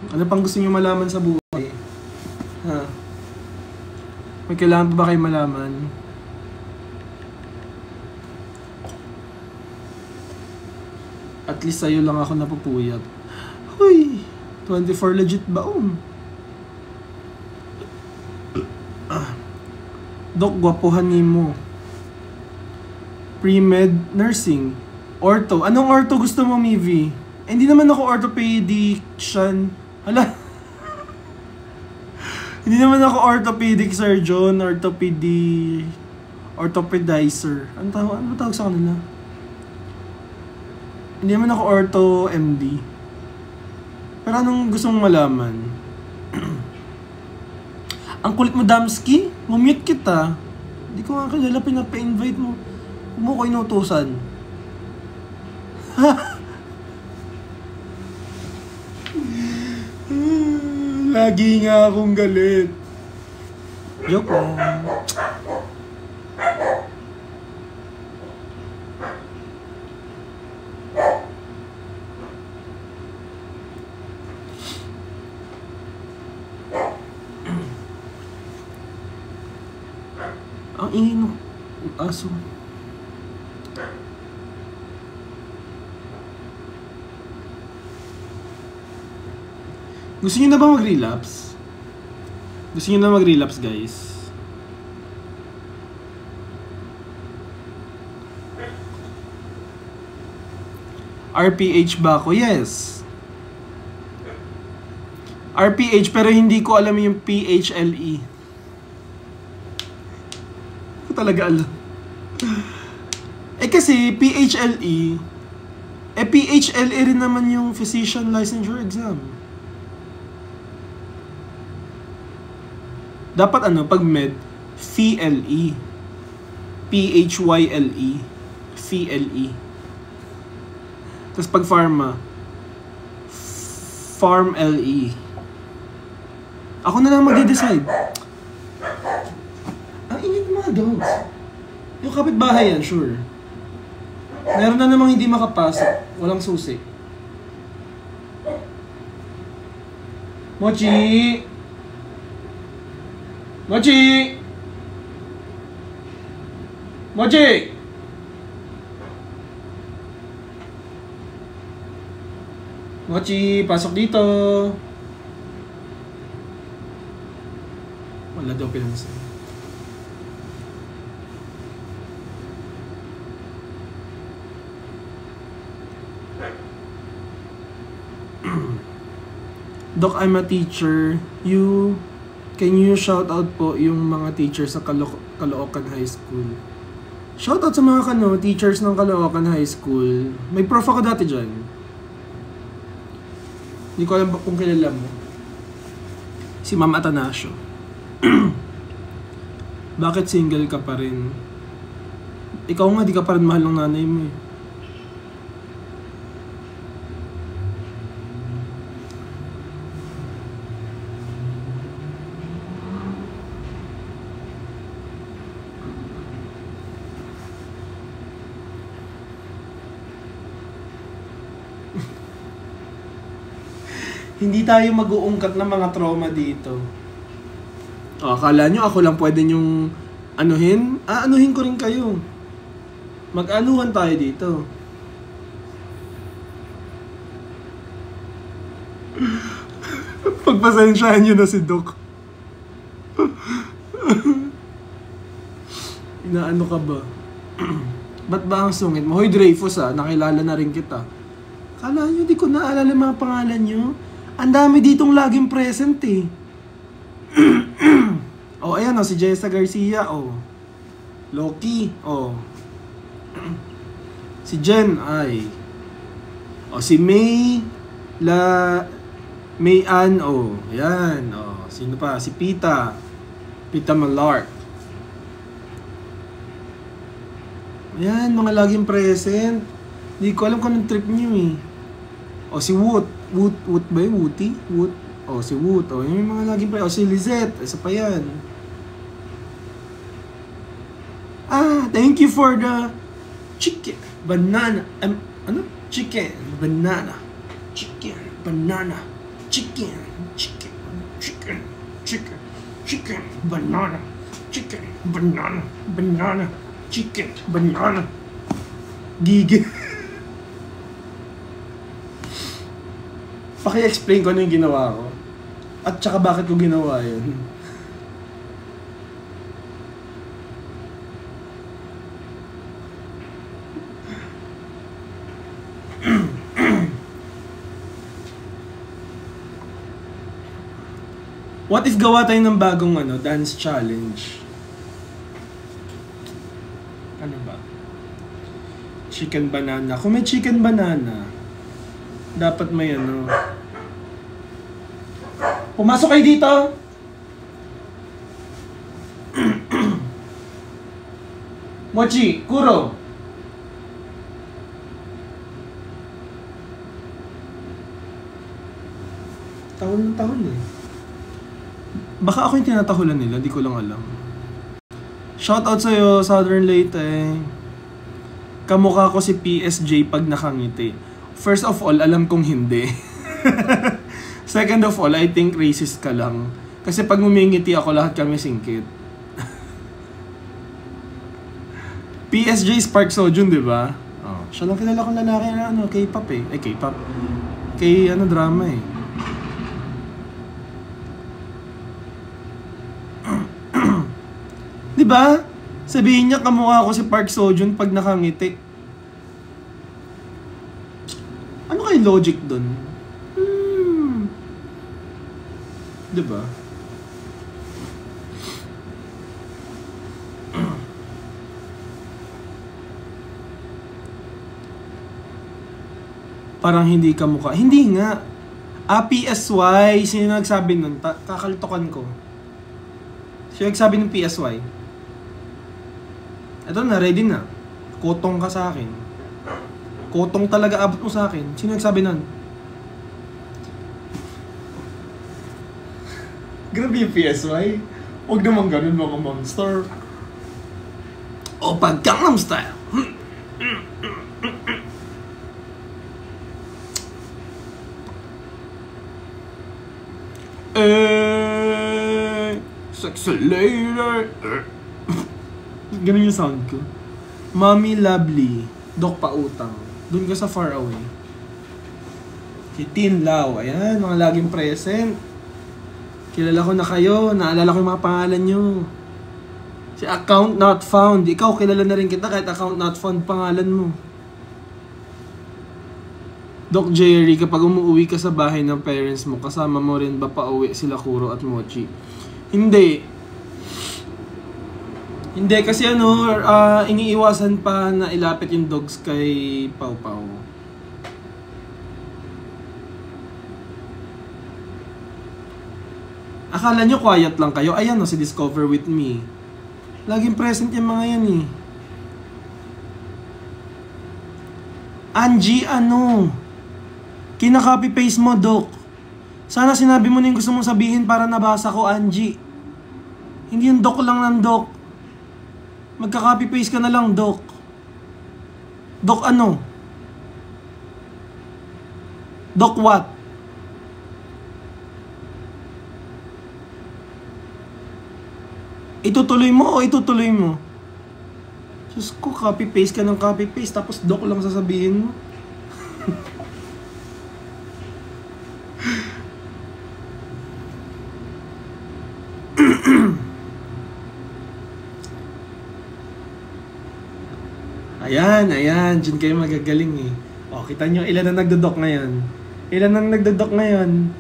Ano pang gusto niyo malaman sa buhay? Ha? May kailangan ba kayo malaman? At least sa'yo lang ako napupuyat. Huy! 24 legit ba? Dok, gwapuhan mo. Pre-med nursing. Ortho. Anong ortho gusto mo, Mivi? Hindi naman ako orthopedician. Hala. Hindi naman ako orthopedic surgeon, orthopedizer. Ano tawag sa kanila? Hindi naman ako ortho MD. Pero anong gusto mong malaman? Ang kulit mo, Damski. Mumute kita. Hindi ko nga kilala, pinapa-invite mo. Huwag mo ko inutusan. Lagi nga akong galit. Joke lang. Ang ingay ng aso. Gusto niyo na ba mag-relapse? Gusto niyo na mag-relapse, guys? RPH ba ako? Yes. RPH, pero hindi ko alam yung PHLE. Talaga alam. Kasi PHLE, PHLE rin naman yung Physician Licensure Exam. Dapat pag med, PHYLE. PHYLE. PHLE. Tapos pag pharma, PharmLE. Ako na lang magde-decide. Dogs. Yung kapitbahay yan, sure. Meron na namang hindi makapasok. Walang susi. Mochi! Mochi! Mochi! Mochi, pasok dito. Wala daw pinansin. Doc, I'm a teacher. Can you shout out po yung mga teachers sa Caloocan High School? Shout out sa mga teachers ng Caloocan High School. May prof ako dati dyan. Hindi ko alam kung kilala mo. Si Ma'am Atanasio. Bakit single ka pa rin? Ikaw nga, di ka pa rin mahal ng nanay mo eh. Hindi tayo mag-uungkat ng mga trauma dito. Akala nyo ako lang pwede nyong anuhin? Anuhin ko rin kayo. Mag-anuhan tayo dito. Pagpasensyahan nyo na si Doc. Inaano ka ba? Ba't ba ang sungit mo? Hoy Dreyfus nakilala na rin kita. Kala nyo di ko naalala mga pangalan nyo? Ang dami ditong laging present eh. Ayan si Jessa Garcia, Loki, si Jen, si May, May Ann, yan, sino pa? Si Pita Malark. Ayan, mga laging present. Hindi ko alam kung anong trip niyo eh. Si Woot ba yun? Wooty? Woot. Si Woot. Yung mga laging present. Si Lizette. Isa pa yan. Thank you for the chicken, banana. Chicken, banana. Chicken, banana. Chicken, chicken, chicken, chicken, chicken, banana, chicken, banana, banana, chicken, banana. Gigi. Paki-explain ko ano yung ginawa ko. At saka bakit ko ginawa yun. What if gawa tayo ng bagong dance challenge? Ano ba? Chicken banana. Kung may chicken banana, dapat may Pumasok kayo dito! Mochi, Kuro! Tahol ng tahol eh. Baka ako yung tinatahulan nila, di ko lang alam. Shoutout sa'yo, Southern Leyte. Kamukha ko si PSJ pag nakangiti. First of all, alam kong hindi. Second of all, I think racist ka lang. Kasi pag ngumingiti ako, lahat kami singkit. PSJ Spark Sojun, di ba? Oh, siya lang kilala kong lalaki na K-pop eh. Ay, K-pop. Drama eh. Di ba? Sabihin niya kamukha ako si Park Sojun pag nakangiti. Ano kay logic dun? Di ba? Parang hindi kamukha. Hindi nga. PSY. Sino nagsabi nun? Kakaltokan ko. Sino nagsabi ng PSY? Ito na, ready na. Kotong ka sa akin. Kotong talaga abot mo sa akin. Sino nagsabi nun? Grabe yung PSY. Huwag naman ganun mga monster. O pag Gangnam Style. Sexy lady. Ganun yung sound ko. Mommy Lovely. Dok Pautang. Doon ka sa Far Away. Si Tin Lau. Ayan, mga laging present. Kilala ko na kayo. Naalala ko yung mga pangalan nyo. Si Account Not Found. Ikaw, kilala na rin kita kahit Account Not Found pangalan mo. Doc Jerry, kapag umuwi ka sa bahay ng parents mo, kasama mo rin ba pauwi sila Kuro at Mochi? Hindi. Hindi kasi iniiwasan pa na ilapit yung dogs kay Pau Pau. Akala nyo quiet lang kayo? Ayan si Discover With Me. Laging present yung mga yan eh. Angie, kinaka-copy paste mo, Doc. Sana sinabi mo na yung gusto mong sabihin para nabasa ko, Angie. Hindi yung Doc lang ng Doc. Magka-copy paste ka na lang, Doc. Doc ano? Doc what? Itutuloy mo o itutuloy mo? Diyos ko, copy paste ka ng copy paste tapos Doc lang sasabihin mo. Ayan, dyan kayo magagaling eh. O, kita nyo, ilan na nagdodok ngayon? Ilan na nagdodok ngayon?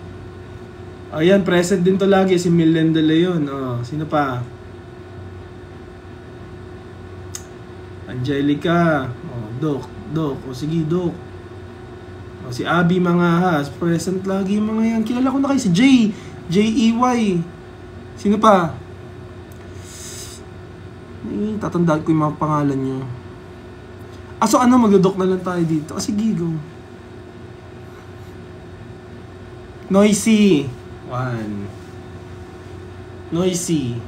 Ayan, present din to lagi, si Milen de Leon. O, sino pa? Angelica. O, Doc. O, sige, Doc. O, si Abby Mangahas. Present lagi yung mga yan. Kilala ko na kayo, si Jay. J-E-Y. Sino pa? Tatandaan ko yung mga pangalan nyo. So magdodok na lang tayo dito. Sige, go. Noisy. 1. Noisy.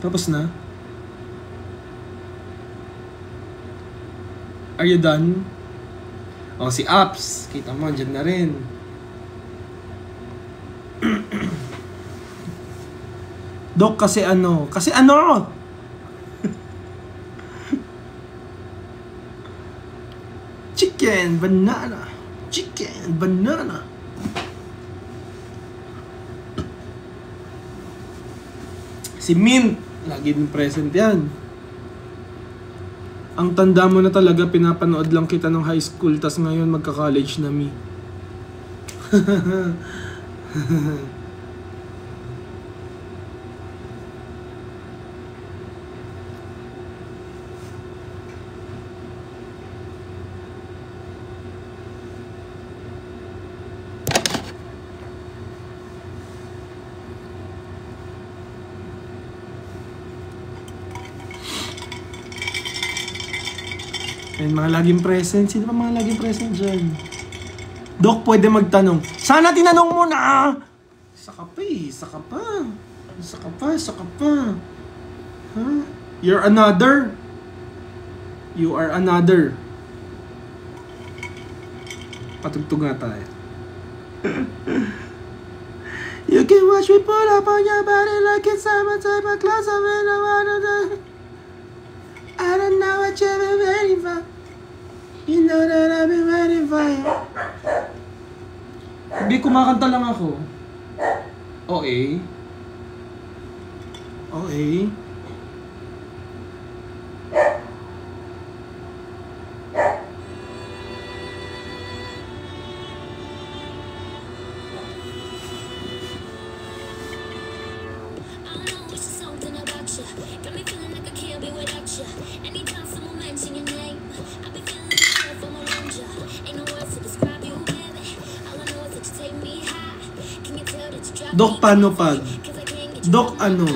Tapos na? Are you done? O, si Apps. Kita mo, dyan na rin. Dok, kasi ano? Kasi ano? Chicken, banana. Chicken, banana. Si Mint. Lagi din present yan. Ang tanda mo na talaga, pinapanood lang kita nung high school, tas ngayon magka-college na mi. And mga laging present. Sino ba mga laging present dyan? Dok, pwede magtanong. Sana tinanong mo na! Saka pa eh. Saka pa. Saka pa. Saka pa. Huh? You're another. You are another. Patugtog nga tayo. You can watch me pull up on your body like it's summertime. A class of it, I don't know what you've been waiting for. You know that I've been waiting for you. Hindi, kumakanta lang ako. Okay. Okay. Dok, paano pag? Dok, ano?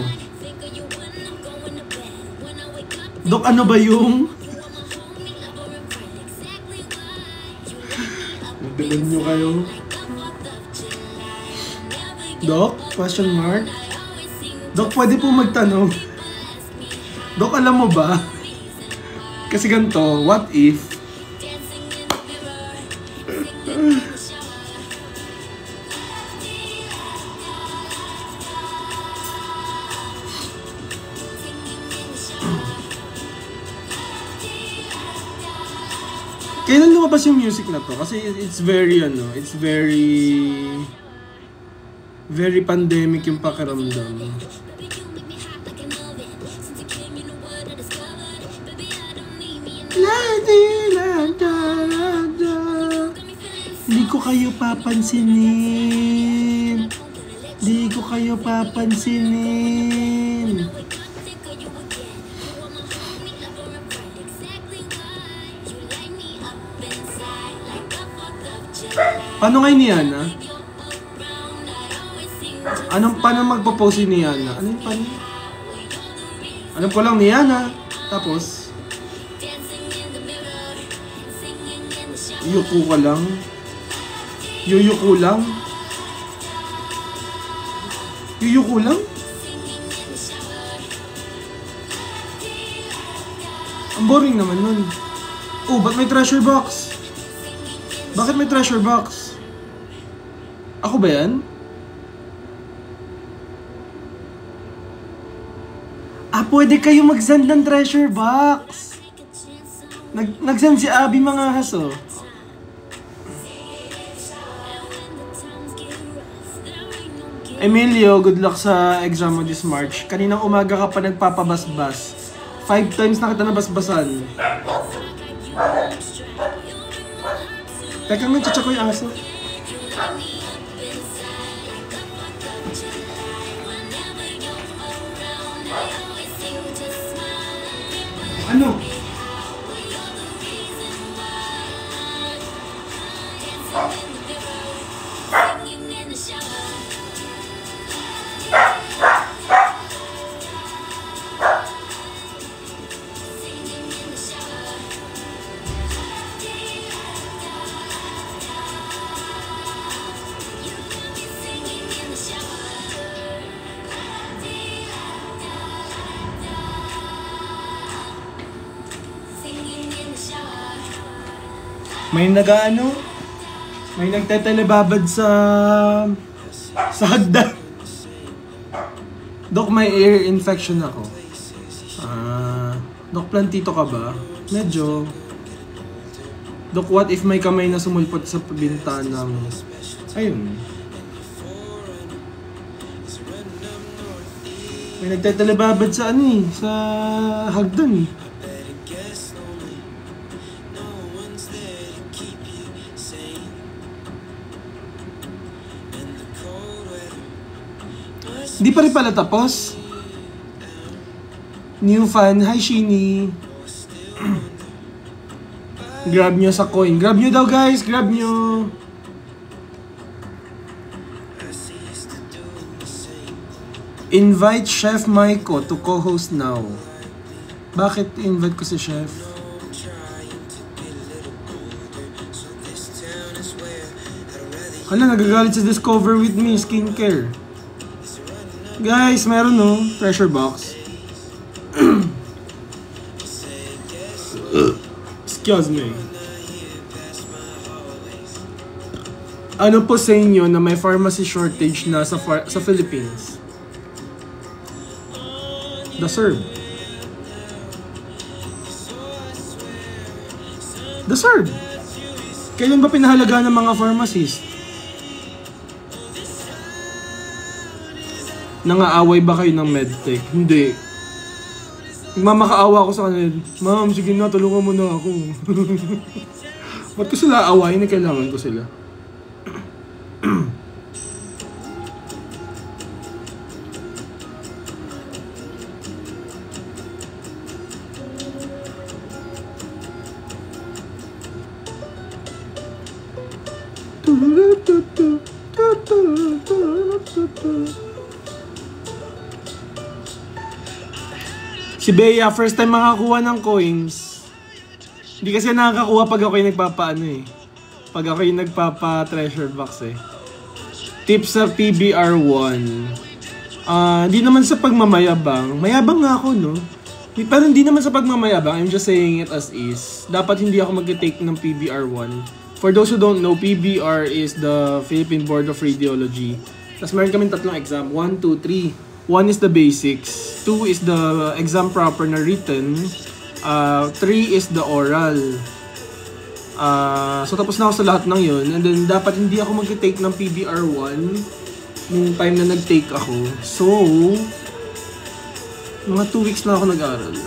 Dok, ano ba yung? Magalan nyo kayo. Dok? Question mark? Dok, pwede po magtanong. Dok, alam mo ba? Kasi ganito, what if? Kailan lumabas yung music na to? Kasi it's very it's very pandemic yung pakiramdam. Di ko kayo papansinin. Di ko kayo papansinin. Paano ngayon ni Yana? Paano magpo-pose ni Yana? Ano yung paano? Alam ko lang ni Yana. Tapos, yuko ka lang. Yuyuko lang. Yuyuko lang? Ang boring naman nun. Oh, ba't may treasure box? Bakit may treasure box? Ako ba yan? Pwede kayo mag-send ng treasure box. Nag-send si Abby mga haso. Emilio, good luck sa exam mo this March. Kaninang umaga ka pa nagpapabasbas. 5 times na kita nabasbasan. Teka, may tsatsa ko yung aso. Ano? May nag-ano? May nagtetelebabad sa hagdan. Dok, may ear infection ako. Dok, plantito ka ba? Medyo. Dok, what if may kamay na sumulpot sa bintana mo? Ayun. May nagtetelebabad sa sa hagdan eh. Di pa rin pala tapos. New fan. Hi, Shini. Grab nyo sa coin. Grab nyo daw, guys. Grab nyo. Invite Chef Maiko to co-host now. Bakit invite ko si Chef? Hala, nagagalit sa Discover with me. Skincare. Guys, meron no, treasure box. Excuse me. Ano po sa inyo na may pharmacy shortage na sa Philippines? The Serb. The Serb. Kailan ba pinahalaga ng mga pharmacist? Nangaaway ba kayo ng medtech? Hindi. Mamakaawa ako sa kanila. Ma'am, sige na, tulungan mo na ako. Ba't ko sila aawayin? Kailangan ko sila. Si Bea, first time makakuha ng coins. Hindi kasi nakakakuha pag ako yung nagpapaano eh. Pag ako yung nagpapa-treasure box eh. Tips sa PBR1. Di naman sa pagmamayabang. Mayabang nga ako, no? Pero hindi naman sa pagmamayabang. I'm just saying it as is. Dapat hindi ako mag-take ng PBR1. For those who don't know, PBR is the Philippine Board of Radiology. Tapos meron kaming tatlong exam. 1, 2, 3. 1 is the basics, 2 is the exam proper na written, 3 is the oral. So tapos na ako sa lahat ng yun, and then dapat hindi ako mag-take ng PBR1 nung time na nag-take ako. So, mga 2 weeks na ako nag-aral.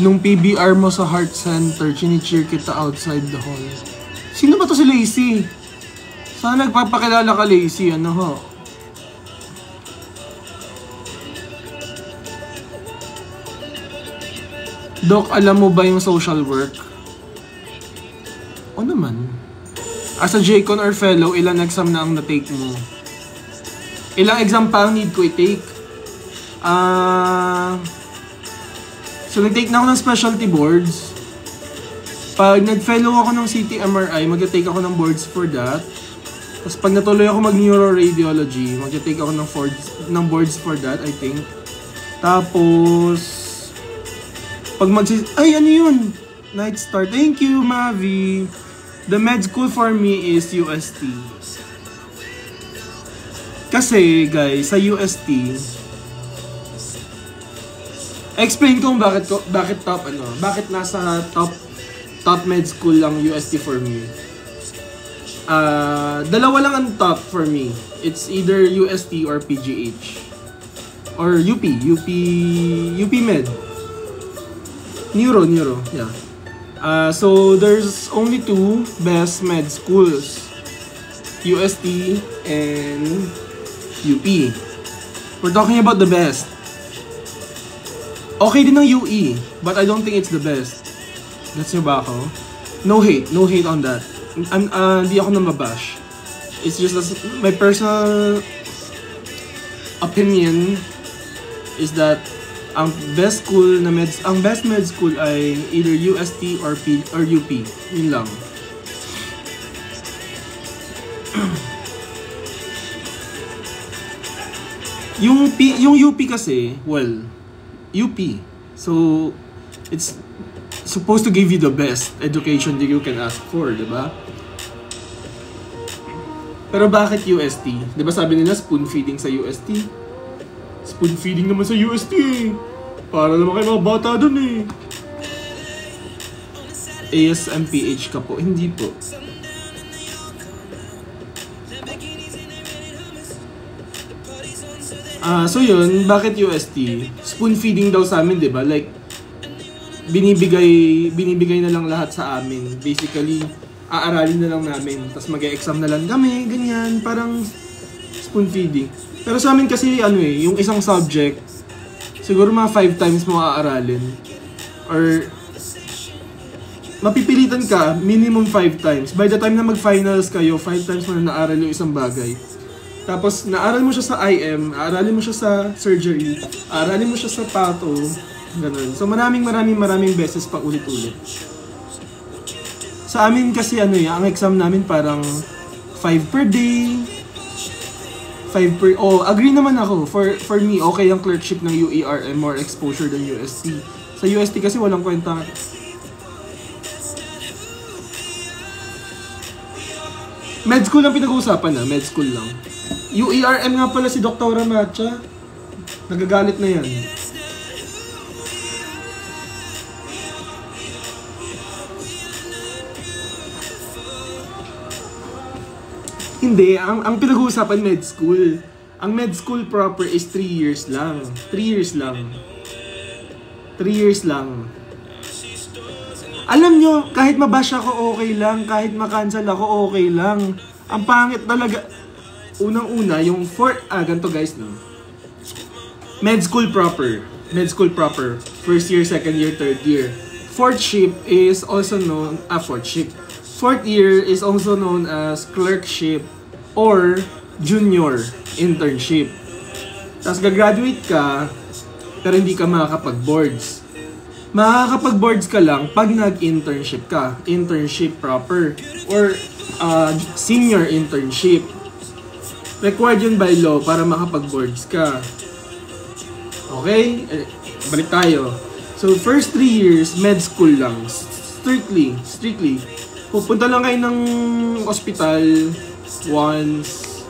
Nung PBR mo sa Heart Center, chini-cheer kita outside the hall. Sino ba to si Lacey? Sana nagpapakilala ka, Lacey. Ano ho? Doc, alam mo ba yung social work? O naman. As a JCon or fellow, ilang exam na ang na-take mo? Ilang exam pa ang need ko i-take? So, nag-take na ako ng specialty boards. Pag nag-fellow ako ng CT MRI, mag-take ako ng boards for that. Tapos pag natuloy ako mag-neuroradiology, mag-take ako ng boards for that, I think. Tapos, pag ay, ano yun? Night Star. Thank you, Mavi. The med school for me is UST. Kasi, guys, sa UST, explain ko bakit nasa top med school lang UST for me. Dalawa lang ang top for me. It's either UST or PGH. Or UP Med. Neuro, yeah. So there's only 2 best med schools. UST and UP. We're talking about the best. Okay din ng UE, but I don't think it's the best. That's nyo ba ako? No hate on that. Hindi ako namabash. It's just my personal opinion is that Ang best med school ay either UST or UP. Yun lang. yung UP kasi, well, UP. So, it's supposed to give you the best education that you can ask for, di ba? Pero bakit UST? Di ba sabi nila spoon feeding sa UST? Spoon feeding naman sa UST eh. Para naman kayo mga bata dun eh. ASMPH ka po? Hindi po. So yun, bakit UST? Spoon feeding daw sa amin, di ba? Like, binibigay na lang lahat sa amin. Basically, aaralin na lang namin. Tapos mag-e-exam na lang kami, ganyan. Parang spoon feeding. Pero sa amin kasi, yung isang subject, siguro mga 5 times mo aaralin. Or, mapipilitan ka, minimum 5 times. By the time na mag-finals kayo, 5 times mo na naaral yung isang bagay. Tapos, naaral mo siya sa IM, aaralin mo siya sa surgery, aaralin mo siya sa pato, ganun. So, maraming beses pa ulit-ulit. Sa amin kasi, ang exam namin parang 5 per day, agree naman ako. For me, okay ang clerkship ng UERM, more exposure than UST. Sa UST kasi walang kwenta. Med school ang pinag-uusapan na, med school lang. UERM nga pala si Dr. Matcha. Nagagalit na yan. Hindi, ang pinag-uusapan med school. Ang med school proper is 3 years lang. 3 years lang. 3 years lang. Alam nyo, kahit mabash ako okay lang, kahit makancel ako okay lang. Ang pangit talaga. Unang-una, yung ganito guys, no? Med school proper. Med school proper. First year, second year, third year. Fourth year is also known as clerkship or junior internship. Tapos gagraduate ka, pero hindi ka makakapag-boards. Makakapag-boards ka lang pag nag-internship ka. Internship proper. Or senior internship. Required yun by law para makapag-boards ka. Okay? Balik tayo. So, first 3 years, med school lang. Strictly. Pupunta lang kayo ng ospital once,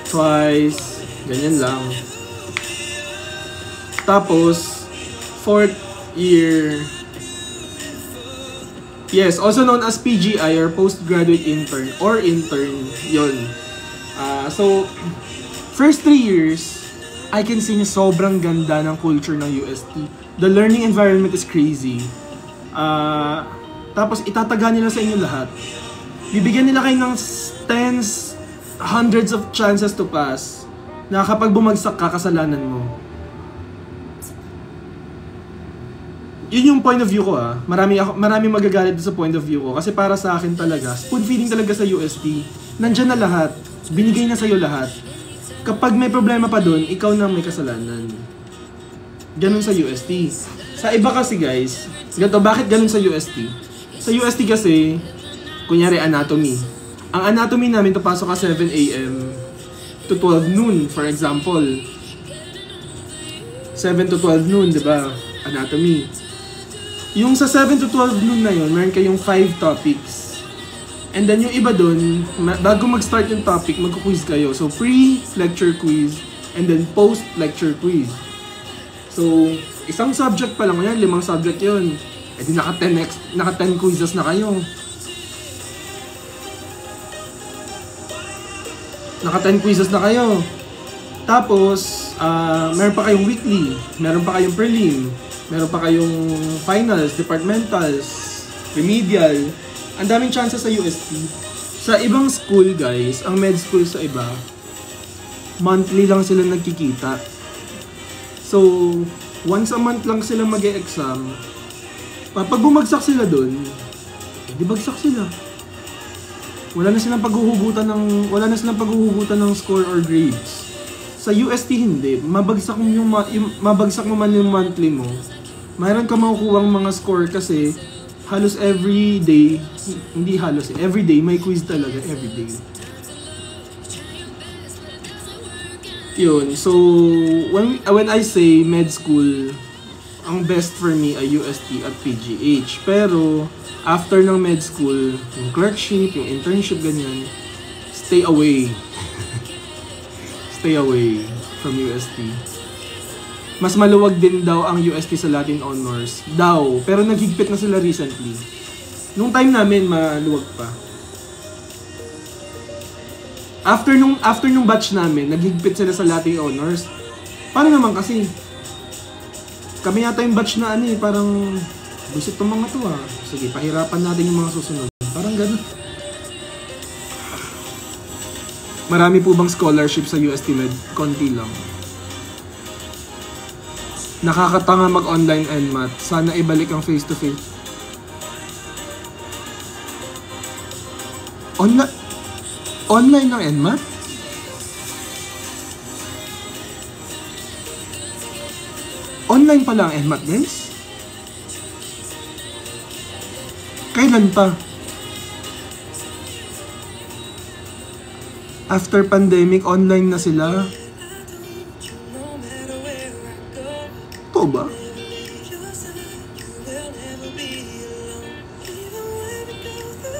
twice, ganyan lang. Tapos, 4th year, yes, also known as PGI or postgraduate intern or intern, yun. So, first 3 years, I can say na sobrang ganda ng culture ng UST. The learning environment is crazy. Tapos itataga nila sa inyo lahat. Bibigyan nila kayo ng tens, hundreds of chances to pass na kapag bumagsak ka, kasalanan mo. Yun yung point of view ko Marami magagalit sa point of view ko. Kasi para sa akin talaga, spoon feeding talaga sa UST. Nandyan na lahat. Binigay na sa'yo lahat. Kapag may problema pa dun, ikaw na may kasalanan. Ganun sa UST. Sa iba kasi guys, bakit ganun sa UST? Sa UST kasi, kunyari anatomy. Ang anatomy namin, pasok ka 7 AM to 12 noon, for example. 7 to 12 noon, di ba? Anatomy. Yung sa 7 to 12 noon na yun, meron kayong 5 topics. And then yung iba dun, bago mag-start yung topic, magkuquiz kayo. So, pre-lecture quiz, and then post-lecture quiz. So, isang subject pa lang yan, 5 subject yun. Eh di naka 10 quizzes na kayo. Naka 10 quizzes na kayo. Tapos, meron pa kayong weekly, meron pa kayong prelim, meron pa kayong finals, departmentals, remedial. Ang daming chances sa UST. Sa ibang school guys, ang med school sa iba, monthly lang sila nagkikita. So, once a month lang sila mag-e-exam. Pag bumagsak sila dun, di bagsak sila. Wala na silang paghuhugutan ng score or grades. Sa UST hindi. Mabagsak mo mabagsak mo man yung monthly mo. Mayroon ka makukuhang mga score kasi halos every day, hindi halos, every day may quiz talaga, every day. Yun. So, when I say med school, ang best for me ay UST at PGH. Pero, after ng med school, yung clerkship, yung internship, ganyan, stay away. Stay away from UST. Mas maluwag din daw ang UST sa Latin Honors. Daw. Pero naghigpit na sila recently. Nung time namin, maluwag pa. After nung batch namin, naghigpit sila sa Latin Honors. Paano naman kasi? Kami yata yung batch na parang busit tong mga to Sige, pahirapan natin yung mga susunod. Parang ganun. Marami po bang scholarship sa UST Med? Konti lang. Nakakatanga mag-online NMAT. Sana ibalik ang face-to-face. Online ng NMAT? Online pala ang NMAT, guys? Kailan pa? After pandemic, online na sila. Ito ba?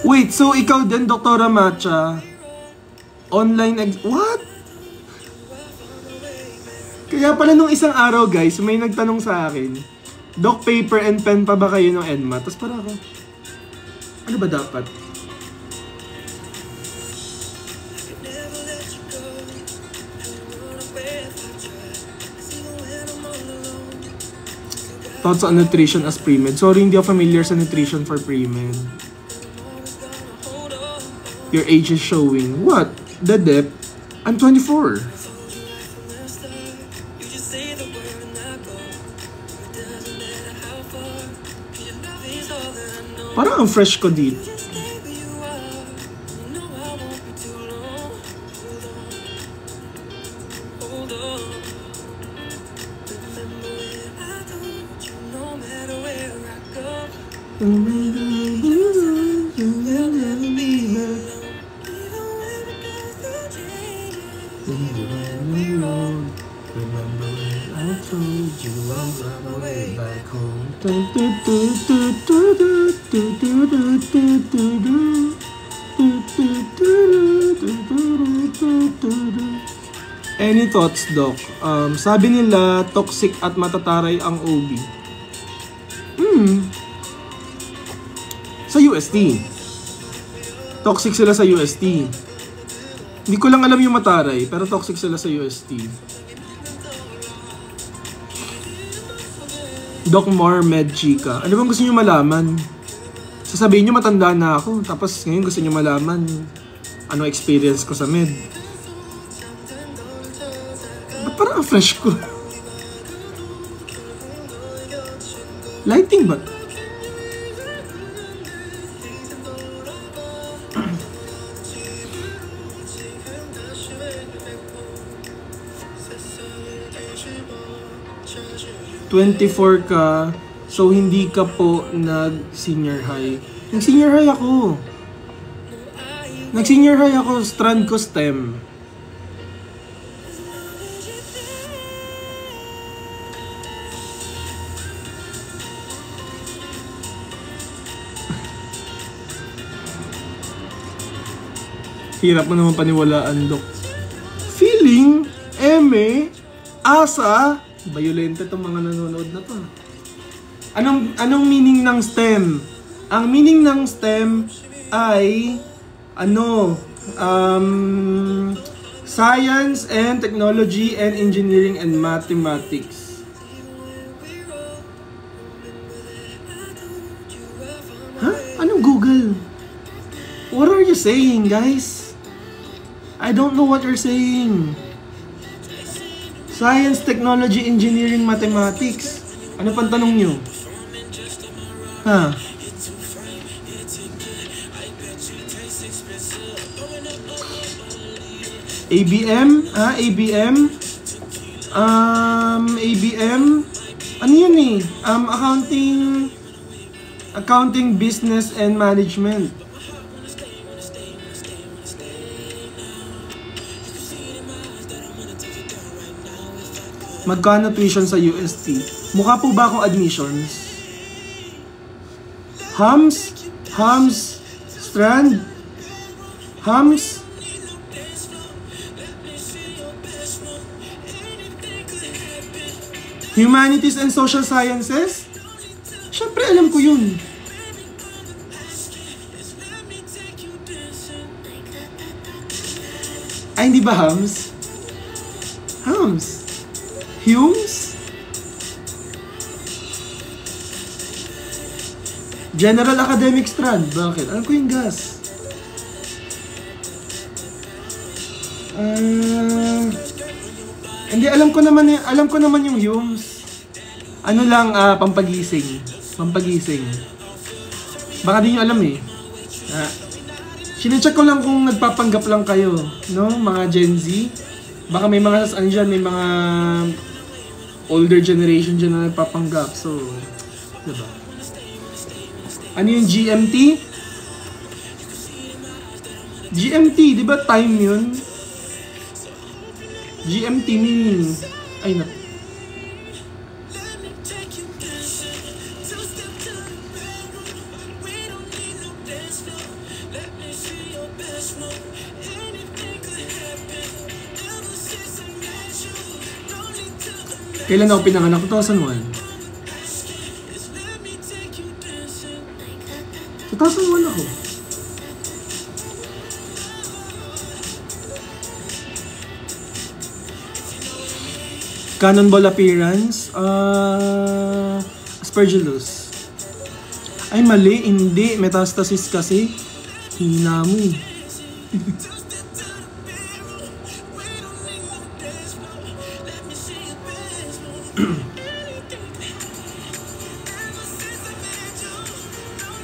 Wait, so ikaw din, Dr. Matcha, what? Kaya pala nung isang araw, guys, may nagtanong sa akin, Doc, paper and pen pa ba kayo ng NMAT? Tapos para ako, ano ba dapat? Thoughts on nutrition as pre-med. Sorry, hindi ako familiar sa nutrition for pre-med. Your age is showing. What? The depth? I'm 24. Parang ang fresh ko dito. Any thoughts, Doc? Sabi nila, toxic at matataray ang OB. Sa UST. Toxic sila sa UST. Hindi ko lang alam yung mataray, pero toxic sila sa UST. Doc Mar, Med Chica. Ano bang gusto nyo malaman? Sasabihin nyo matanda na ako, tapos ngayon gusto nyo malaman ano experience ko sa med. Ba't parang fresh ko? Lighting ba? ...24 ka, so hindi ka po nag-senior high. Nag-senior high ako. Nag-senior high ako, strand ko STEM. Hirap mo naman paniwalaan, Dok. Feeling, eme, asa, violente itong mga nanonood na to. Anong meaning ng STEM? Ang meaning ng STEM ay Science and Technology and Engineering and Mathematics. Huh? Anong Google? What are you saying, guys? I don't know what you're saying. Science, Technology, Engineering, Mathematics. Ano pang tanong nyo? Ha? ABM? Ha? ABM? ABM? Ano yun eh? Accounting, Business and Management. Magkano tuition sa UST? Mukha po ba akong admissions? Hams? Strand? Hams? Humanities and Social Sciences? Siyempre alam ko yun. Ay, hindi ba Hams? Hams? Humes? General Academic Strand. Bakit? Alam ko yung gas. Hindi, alam ko naman yung Humes. Ano lang, pampagising. Baka di nyo alam eh. Sinecheck ko lang kung nagpapanggap lang kayo, no? Mga Gen Z. Baka may mga may mga older generation dyan na nagpapanggap. So, diba? Ano yung GMT? GMT, di ba time yun? GMT meaning... Ay, na. Kailan ako pinanganak? 2001. 2001 ako. Cannonball appearance? Aspergillus. Ay, mali. Hindi. Metastasis kasi. Hina mo eh.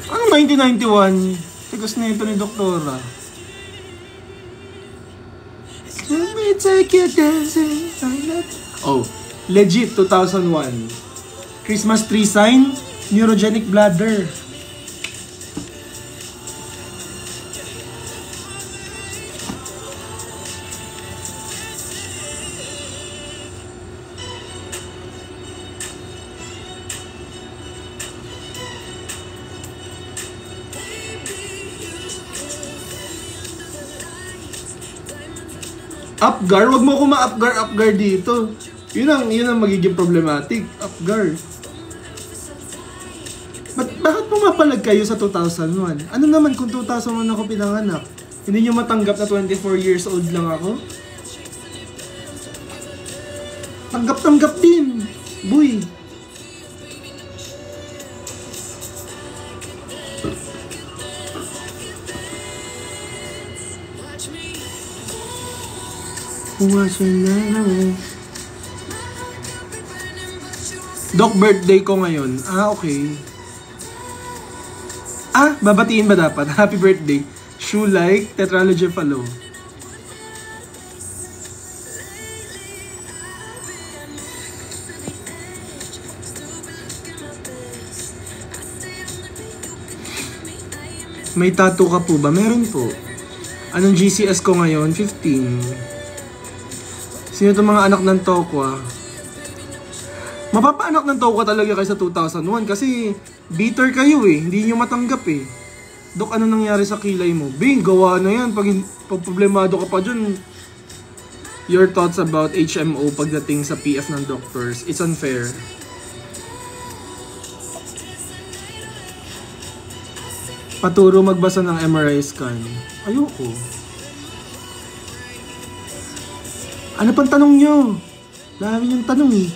Ano 1991? Tigas na ito ni Doktora. Let me take you dancing. Oh, legit 2001. Christmas tree sign, neurogenic bladder. Upgar? Wag mo ko ma-upgar dito. Yun ang magiging problematic. Upgar. Bakit pumapalag kayo sa 2001? Ano naman kung 2001 ako pinanganak? Hindi nyo matanggap na 24 years old lang ako? Tanggap-tanggap din. Boy. Doc, birthday ko ngayon. Okay. Babatiin ba dapat? Happy birthday. Shoe like, tetralogy follow. May tattoo ka po ba? Meron po. Anong GCS ko ngayon? 15. Sino itong mga anak ng Tokwa? Mapapaanak ng Tokwa talaga kayo sa 2001 kasi bitter kayo eh. Hindi nyo matanggap eh. Dok, ano nangyari sa kilay mo? Bing, gawa na yan. Pag problemado ka pa dyan, your thoughts about HMO pagdating sa PF ng doctors. It's unfair. Paturo magbasa ng MRI scan. Ayoko. Ano pang tanong nyo? Dami yung tanong eh.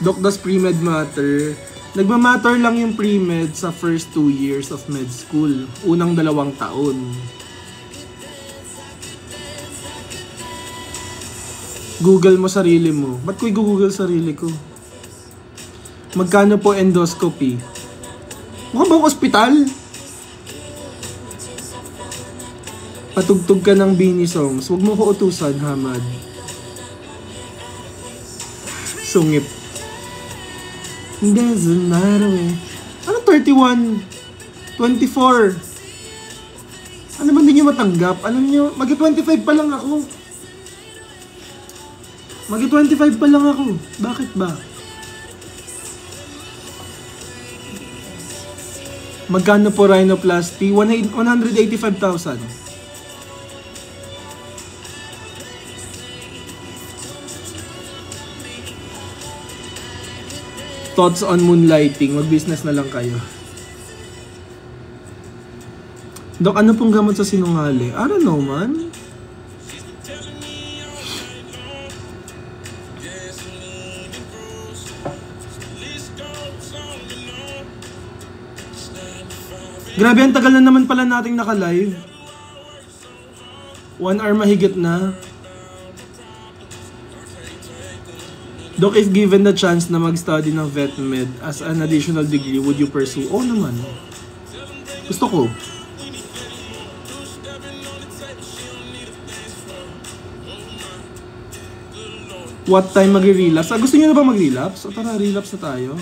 Doc, does pre-med matter? Nagmamatter lang yung pre-med sa first 2 years of med school. Unang 2 taon. Google mo sarili mo. Ba't ko i-google sarili ko? Magkano po endoscopy? Mukha ba akong ospital? Patugtog ka ng Bini songs. Huwag mo ko utusan, Hamad. Sungit. Doesn't matter eh. Ano 31? 24. Ano ba hindi nyo matanggap? Alam nyo, magi-25 pa lang ako. Magi-25 pa lang ako. Bakit ba? Magkano po rhinoplasty? 185,000. Thoughts on moonlighting? Mag-business na lang kayo. Dok, ano pong gamot sa sinungali? I don't know, man. Grabe, ang tagal na naman pala nating naka-live. 1 hour mahigit na. Doc, if given the chance na mag-study ng vet med as an additional degree, would you pursue? Oo naman. Gusto ko. What time mag-relapse? Gusto niyo na ba mag-relapse? O tara, relapse na tayo.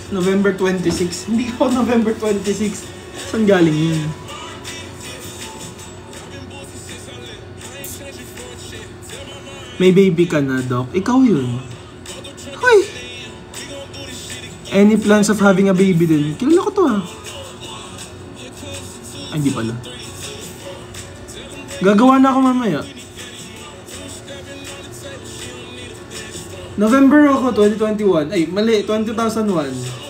November 26. Hindi ko November 26. Saan galing yun? May baby ka na, Doc. Ikaw yun. Hoy! Any plans of having a baby din? Kilala ko to ah. Ay, hindi pala. Gagawa na ako mamaya. November ako, 2021. Ay, mali, 2001.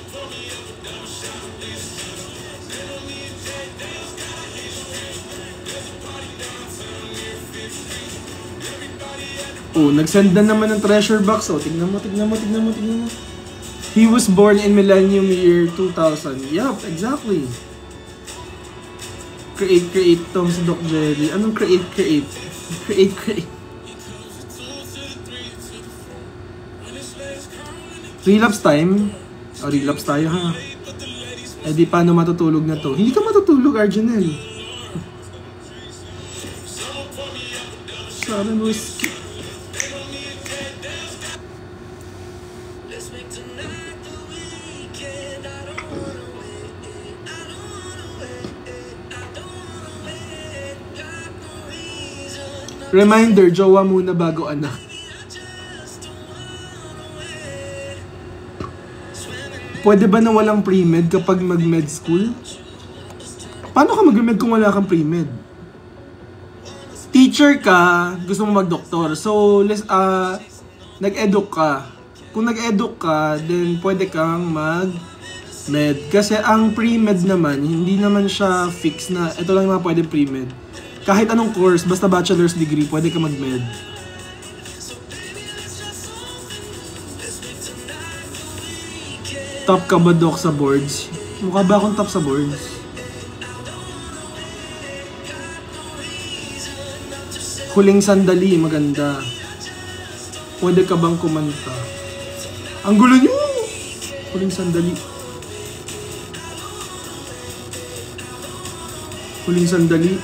Oh, nagsend na naman ng treasure box. Oh, tignan mo. He was born in millennium year 2000. Yup, exactly. Create tong si Doc Jerry. Anong create? Create. Relapse time? O, relapse tayo ha. Eh di paano matutulog na to? Hindi ka matutulog, Arjanel. Sabi mo, reminder, jowa muna bago anak. Pwede ba na walang pre-med kapag mag-med school? Paano ka mag-med kung wala kang pre-med? Teacher ka, gusto mo mag-doktor. So, nag-educ ka. Kung nag-educ ka, then pwede kang mag-med. Kasi ang pre-med naman, hindi naman siya fix na ito lang yung mga pwede pre-med. Kahit anong course, basta bachelor's degree, pwede ka mag-med. Top ka ba, Doc, sa boards? Mukha ba akong top sa boards? Huling sandali, maganda. Pwede ka bang kumanta? Ang gulo niyo! Huling sandali. Huling sandali.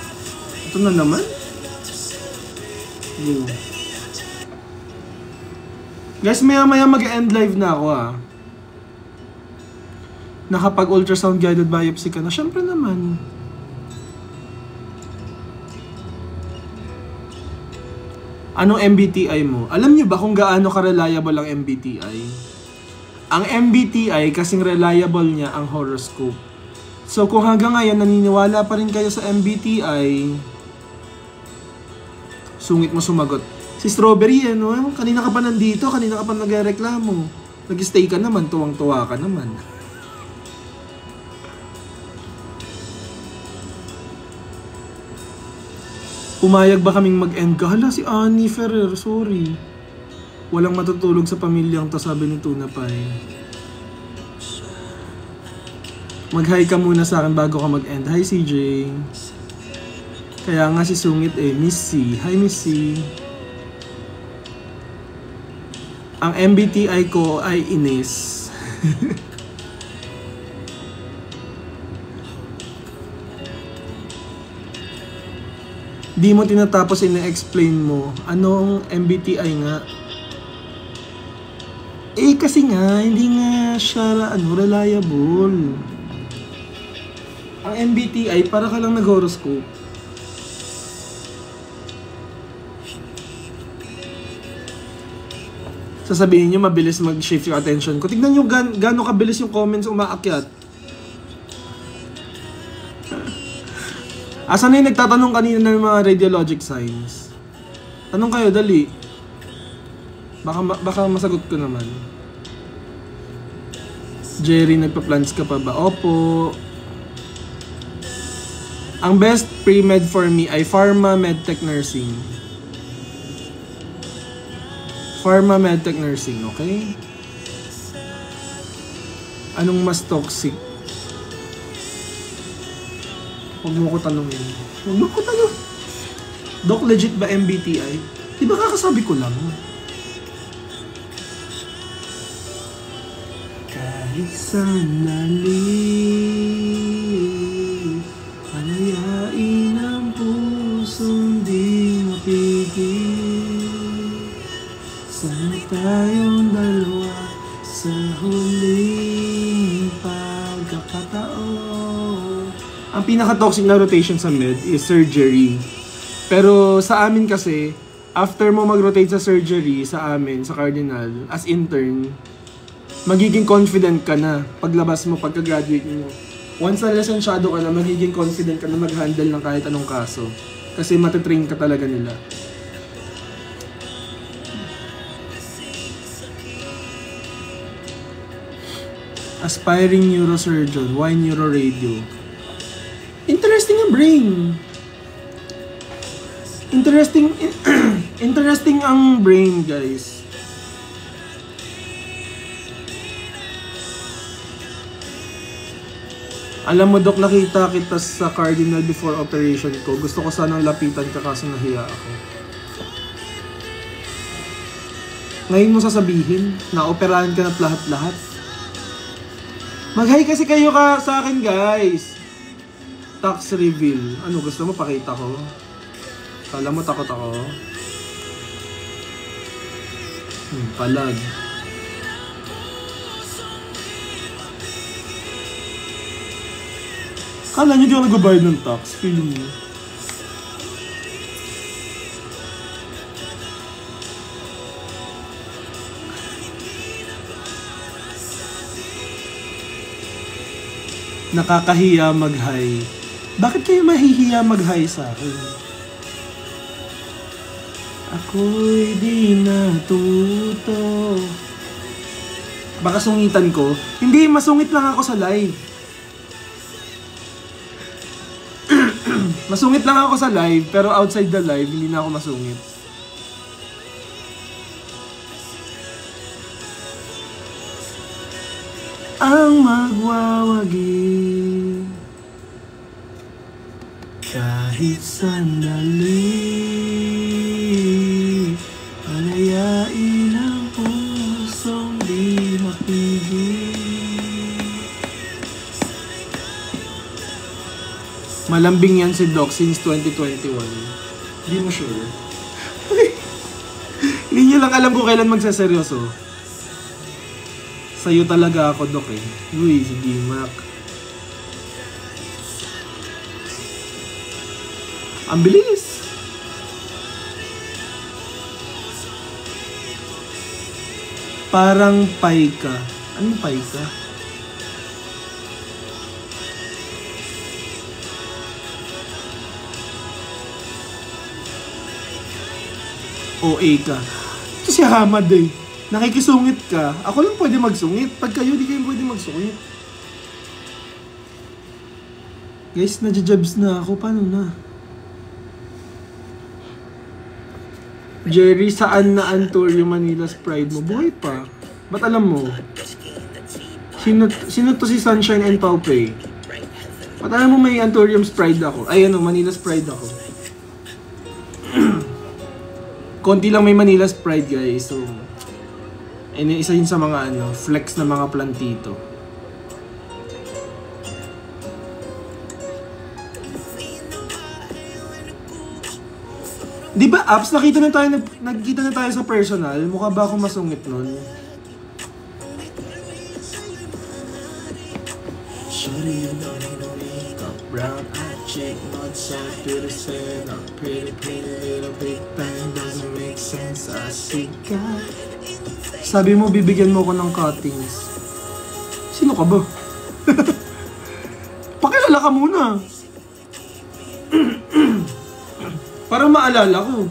Ito na naman. Go. Guys, maya mag-end live na ako ah. Nakapag ultrasound guided biopsy ka na. Syempre naman. Anong MBTI mo? Alam niyo ba kung gaano ka-reliable ang MBTI? Ang MBTI kasing reliable niya ang horoscope. So kung hanggang ngayon naniniwala pa rin kayo sa MBTI, sungit mo sumagot. Si Strawberry, ano? Kanina ka pa nandito, kanina ka pa nagreklamo. Nag-stay ka naman, tuwang-tuwa ka naman. Pumayag ba kaming mag-end ka? Hala, si Annie Ferrer, sorry. Walang matutulog sa pamilyang to, sabi ni Tuna Pie. Mag-hi ka muna sa akin bago ka mag-end. Hi, CJ. Kaya nga si Sungit eh, Miss C. Hi, Miss C. Ang MBTI ko ay Ines. Di mo tinatapos ina-explain mo. Anong MBTI nga? Eh kasi nga, hindi nga siya reliable. Ang MBTI, para ka lang nag-horoscope. Sasabihin nyo, mabilis mag-shift yung attention ko. Tignan nyo gaano kabilis yung comments umaakyat. Asan na yung nagtatanong kanina ng mga radiologic signs? Tanong kayo, dali. Baka masagot ko naman. Jerry, nagpa-plans ka pa ba? Opo. Ang best pre-med for me ay Pharma Medtech Nursing. Pharma Medtech Nursing, okay? Anong mas toxic? Huwag mo ko tanongin. Huwag mo ko tanong. Doc, legit ba MBTI? Di ba kakasabi ko lang? Kahit sandali, palayain ang pusong di mapigil. Sana tayong dalawa sa huling pagkakataon. Ang pinaka-toxic na rotation sa med is surgery. Pero sa amin kasi, after mo mag-rotate sa surgery, sa amin, sa Cardinal, as intern, magiging confident ka na paglabas mo, pagka-graduate mo. Once na lisensyado ka na, magiging confident ka na mag-handle ng kahit anong kaso. Kasi matitrain ka talaga nila. Aspiring neurosurgeon, why neuroradio? Interesting ang brain. Interesting ang brain, guys. Alam mo, Dok, nakita kita sa Cardinal before operation ko. Gusto ko sanang lapitan ka kaso nahiya ako. Ngayon mo sasabihin, na-operahan ka na't lahat-lahat. Mag-hi kasi kayo sa akin, guys. Tax reveal. Ano, gusto mo pakita ko? Kala mo takot ako? Palag. Kala nyo di ako nagbabayad ng tax. Feeling nyo. Nakakahiya mag-hi. Bakit kayo mahihiya mag-hi sa akin? Ako'y di natuto. Baka sungitan ko. Hindi, masungit lang ako sa live. Masungit lang ako sa live, pero outside the live, hindi na ako masungit. Ang magwawagi kahit sandali, palayain ang pusong di mapigil. Malambing yan si Doc since 2021. Hindi mo sure? Hindi nyo lang alam kung kailan magsaseryoso. Sa'yo talaga ako, Doc, eh. Uy, si D-Mac. Ang bilis! Parang paika. Anong paika? OA ka. Ito si Hamad eh. Nakikisungit ka. Ako lang pwede magsungit. Pag kayo, di kayo pwede magsungit. Guys, nadjajabs na ako. Paano na? Jerry, saan na ang tour yung Manila's Pride mo? Buhay pa. Ba't alam mo? Sino to si Sunshine and Paupay? Ba't alam mo may Anturium's Pride ako? Ay ano, Manila's Pride ako. Konti lang may Manila's Pride, guys. So, Isa yun sa mga flex na mga plantito. Di ba, Apps, nagkita na tayo sa personal? Mukha ba akong masungit nun? Shawty, you don't need no makeup, brown eye chick, not so pretty, stand up, pretty little big thing, doesn't make sense, I see God. Sabi mo, bibigyan mo ko ng cuttings. Sino ka ba? Pakilala ka muna. Para maalala ko.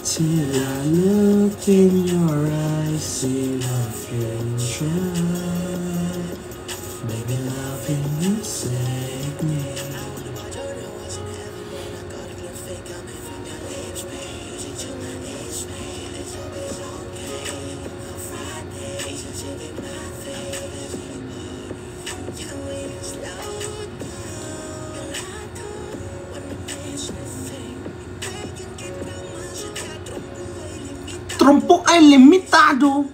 Till I look in your eyes, see the future. Baby, love you save me. Trompo ay limitado.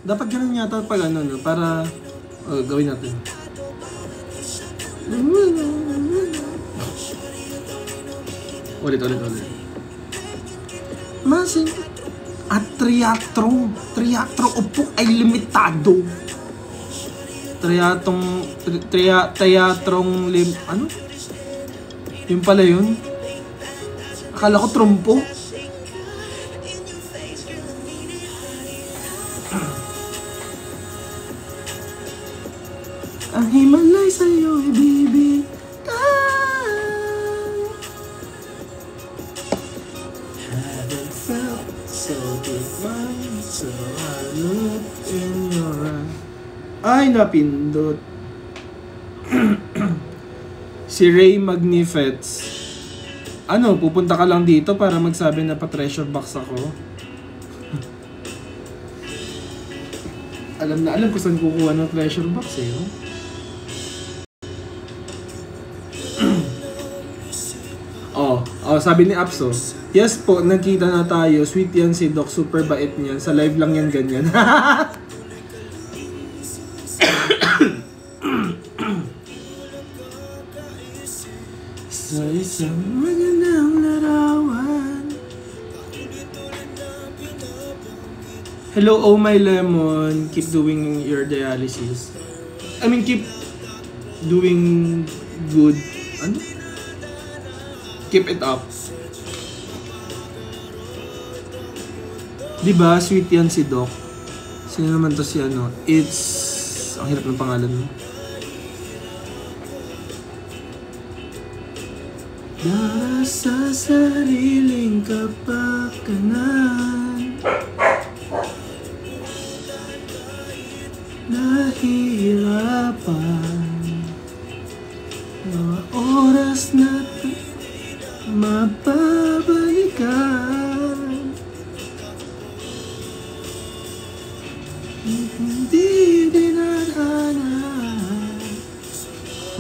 Dapat ganun yata pag para gawin natin. Ulit. Masing at triatro upo ay limitado. Ano? Yung pala yun. Akala ko trompo. Ang himalay sa'yo, baby. Haven't felt so divine, so I look in your eyes. Ay, napindot. Si Ray Magnifets. Pupunta ka lang dito para magsabi na pa-treasure box ako? Alam ko saan kukuha ng treasure box eh. Sabi ni Apso, yes po, nagkita na tayo. Sweet yan si Doc, super bait niyan. Sa live lang yan ganyan. Sa isang magandang larawan. Hello, oh my lemon. Keep doing your dialysis. Keep doing good. Keep it up. Diba, sweet yan si Doc. Sino naman to si It's... Ang hirap ng pangalan mo. Para sa sariling kapakanan, nahihirapan, mga oras na mapabalikan, hindi dinadaanan.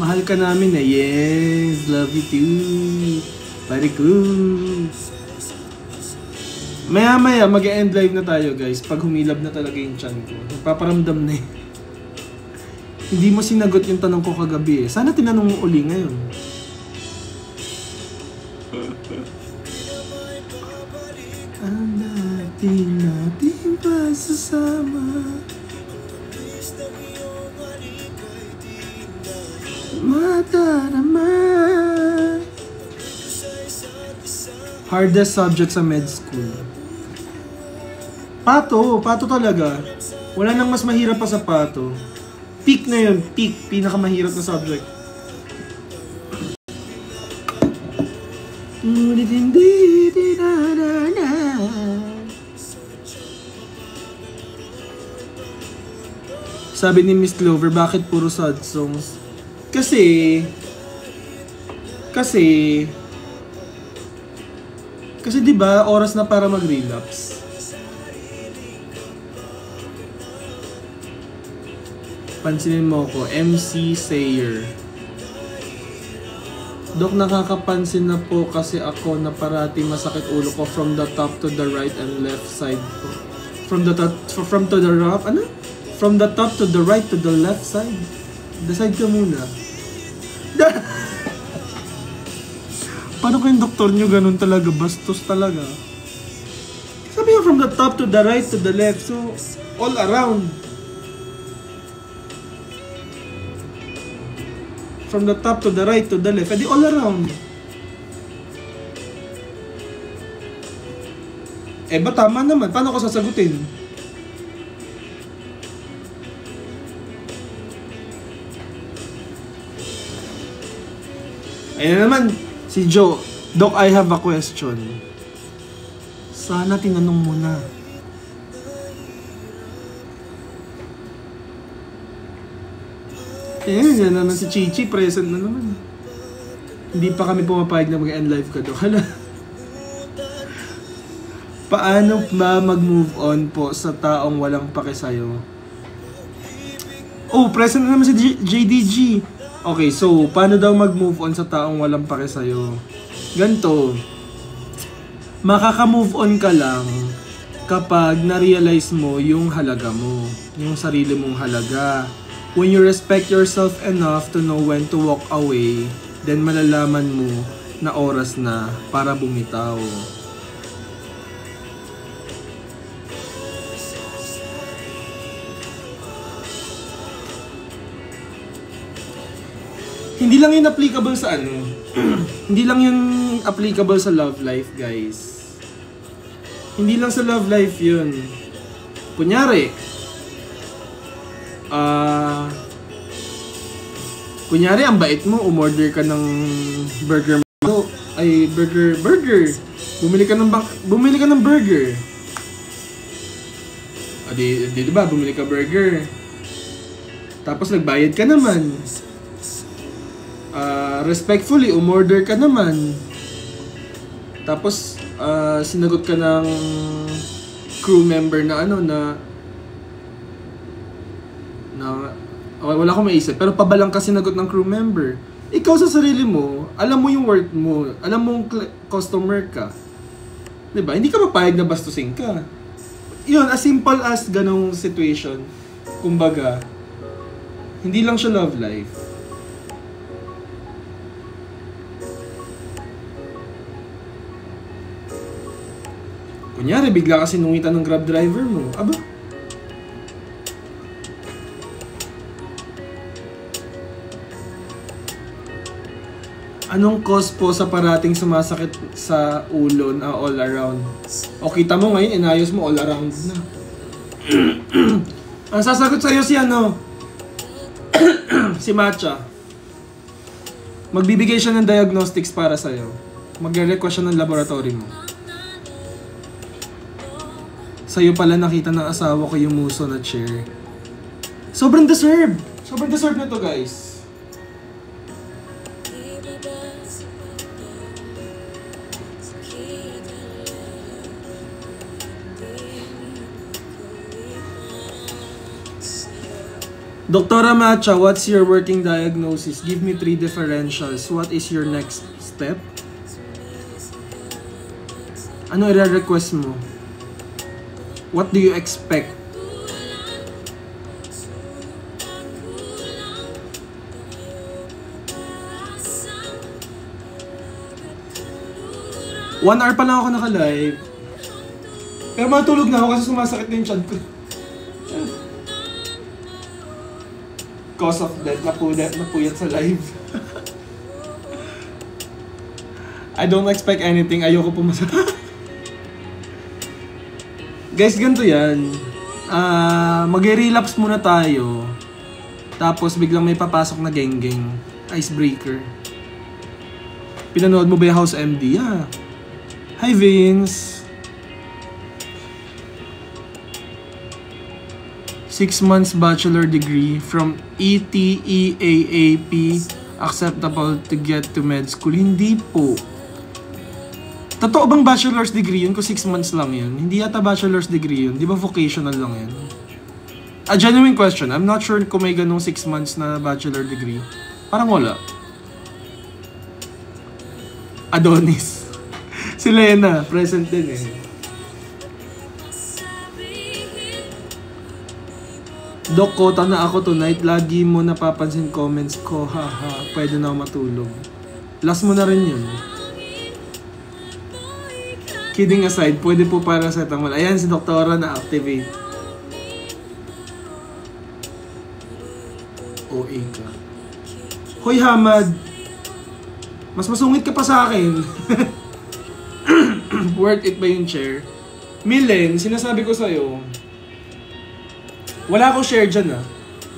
Mahal ka namin na, yes, love you too, very good. Maya mag-e-end live na tayo guys, pag humilab na talaga yung chan ko. Nagpaparamdam na eh. Hindi mo sinagot yung tanong ko kagabi eh. Sana tinanong mo uli ngayon. Ang nating pasasama, madarama. Hardest subject sa med school. Pato talaga. Wala nang mas mahirap pa sa pato. Peak na yun, pinakamahirap na subject. Ngunit hindi dinadana. Sabi ni Miss Clover, bakit puro sad songs? Kasi diba, oras na para mag-relapse. Pansinin mo ko, MC Sayer. Dok, nakakapansin na po kasi ako na parati masakit ulo ko from the top to the right and left side po. From the top to the right, ano? From the top to the right to the left side. Decide ka muna. Paano ko yung doktor nyo ganun talaga? Bastos talaga. Sabi nga from the top to the right to the left. So, all around. From the top to the right to the left. Edi all around. Eh ba tama naman? Paano ko sasagutin? Ayan naman. Si Joe. Doc, I have a question. Sana tinanong mo na. Yan naman si Chichi, present na naman. Hindi pa kami pumapayag na mag-end live ka, Doc. Hala. Paano ba mag-move on po sa taong walang pake sa'yo? Oh, present na naman si JDG. Okay, so, paano daw mag-move on sa taong walang pake sa'yo? Ganto. Makaka-move on ka lang kapag na-realize mo yung halaga mo. Yung sarili mong halaga. When you respect yourself enough to know when to walk away, then malalaman mo na oras na para bumitaw. Hindi lang yun applicable sa ano. Hindi lang yun applicable sa love life, guys. Hindi lang sa love life yun. Kunyari, ang bait mo, umorder ka ng burger. Ay, burger. Bumili ka ng burger. Di ba, bumili ka burger. Tapos nagbayad ka naman. Respectfully, umorder ka naman. Tapos, sinagot ka ng crew member na okay, wala akong maisip. Pero pabalang ka sinagot ng crew member. Ikaw sa sarili mo, alam mo yung worth mo. Alam mong customer ka. Diba? Hindi ka mapayag na bastusin ka. Yun, as simple as ganong situation. Kumbaga, hindi lang siya love life. Kunyari, bigla ka sinungitan ng Grab driver mo. Aba? Anong cause po sa parating sumasakit sa ulo na all around? O kita mo ngayon, inayos mo all around na. Ang sasagot sa'yo si si Matcha. Magbibigay siya ng diagnostics para sa'yo. Magre-request siya ng laboratory mo. Sa'yo pala nakita ng asawa ko yung muso na chair. Sobrang deserve! Sobrang deserve na to, guys. Doktora Matcha, what's your working diagnosis? Give me 3 differentials. What is your next step? Ano i-request mo? What do you expect? One hour pa lang ako naka-live. Pero matulog na ako kasi sumasakit na yung chan ko. Cause of death, napuyat sa live. I don't expect anything. Ayoko pumasa. Guys, ganito yan. Mag-relapse muna tayo. Tapos biglang may papasok na geng-geng. Icebreaker. Pinanood mo ba yung House MD? Yeah. Hi Vince. 6 months bachelor degree from ETEAAP acceptable to get to med school? Hindi po. Totoo bang bachelor's degree yun kung 6 months lang yun? Hindi yata bachelor's degree yun. Di ba vocational lang yun? A genuine question. I'm not sure kung may ganung 6 months na bachelor degree. Parang wala. Adonis. Si Lena, present din eh. Dok, kota na ako tonight. Lagi mo napapansin comments ko. Haha, pwede na ako matulog. Last mo na rin yun. Kidding aside, pwede po para sa tamal. Ayan, si Doktora na-activate. OA ka. Hoy, Hamad. Mas masungit ka pa sa akin. Worth it ba yung chair? Milen, sinasabi ko sa'yo, wala akong share dyan ah.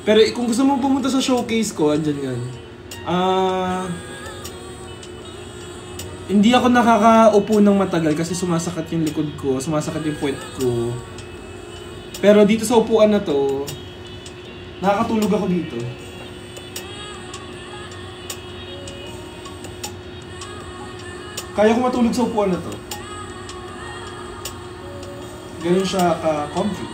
Pero kung gusto mo pumunta sa showcase ko, andyan yan. Hindi ako nakakaupo ng matagal kasi sumasakit yung likod ko, sumasakit yung puwet ko. Pero dito sa upuan na to, nakakatulog ako dito. Kaya ko matulog sa upuan na to. Ganun siya ka-comfy.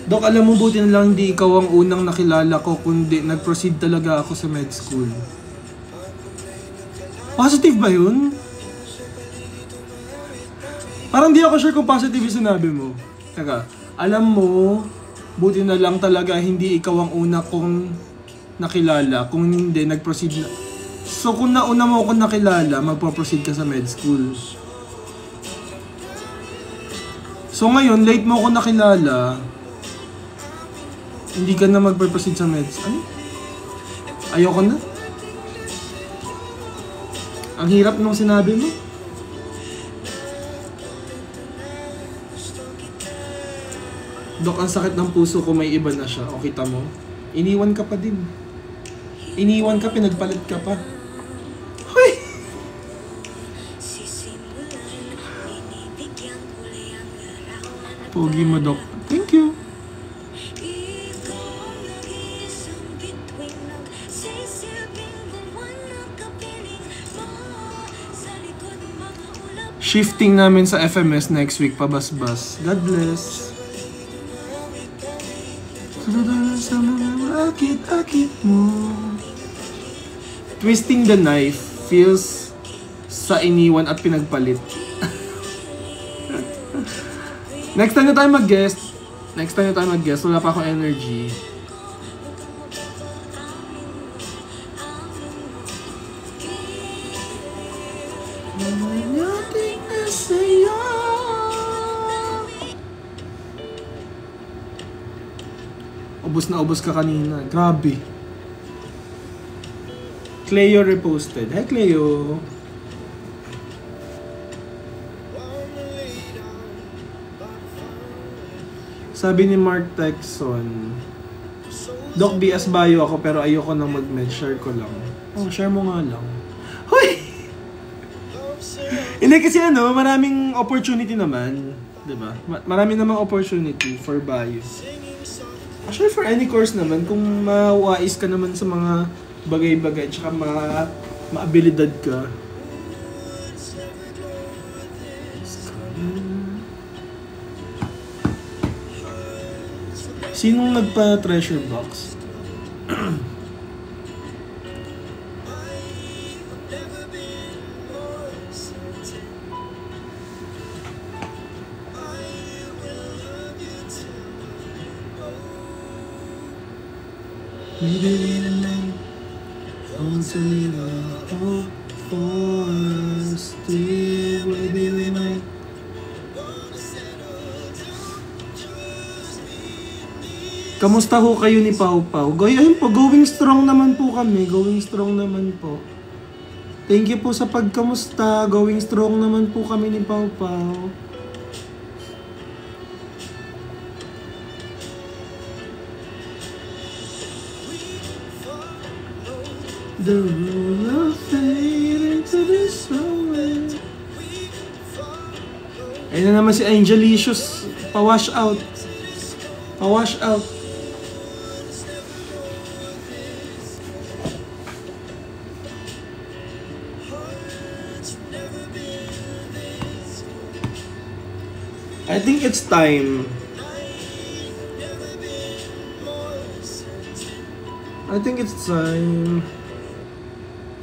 Dok, alam mo, buti na lang hindi ikaw ang unang nakilala ko, kundi nag-proceed talaga ako sa med school. Positive ba yun? Parang di ako sure kung positive yung sinabi mo. Teka, alam mo, buti na lang talaga hindi ikaw ang una kong nakilala, kung hindi nag-proceed na. So kung nauna mo ako nakilala, magpo-proceed ka sa med school. So ngayon, late mo ako nakilala, hindi ka na mag-proceed sa meds. Ano? Ayoko na. Ang hirap nung sinabi mo. Dok, ang sakit ng puso ko, may iba na siya. O kita mo? Iniwan ka pa din. Iniwan ka, pinagpalit ka pa. Hoy! Pogi mo, Dok. Thank you. Shifting namin sa FMS next week, pabasbas. God bless. Sa mga akit-akit mo. Twisting the knife feels sa iniwan at pinagpalit. Next time na tayo mag-guest. Wala pa akong energy. Ubus na ubus ka kanina. Grabe. Cleo reposted. Hi, Cleo. Sabi ni Mark Texon, Doc, BS Bio ako pero ayoko nang mag-med. Share ko lang. Oh, share mo nga lang. Hoy! Hindi kasi maraming opportunity naman. Diba? Marami namang opportunity for bio. Actually, for any course naman, kung mawais ka naman sa mga bagay-bagay, tsaka maabilidad ka. Sinong nagpa-treasure box? Maybe we might also need a hope for us. Maybe we might. Kamusta ho kayo ni Pau Pau? Ayun po, going strong naman po kami. Going strong naman po. Thank you po sa pagkamusta. Going strong naman po kami ni Pau Pau. The rule of fate Ayun na naman si Angelicious. Pa-wash out. Pa-wash out. I think it's time. I think it's time.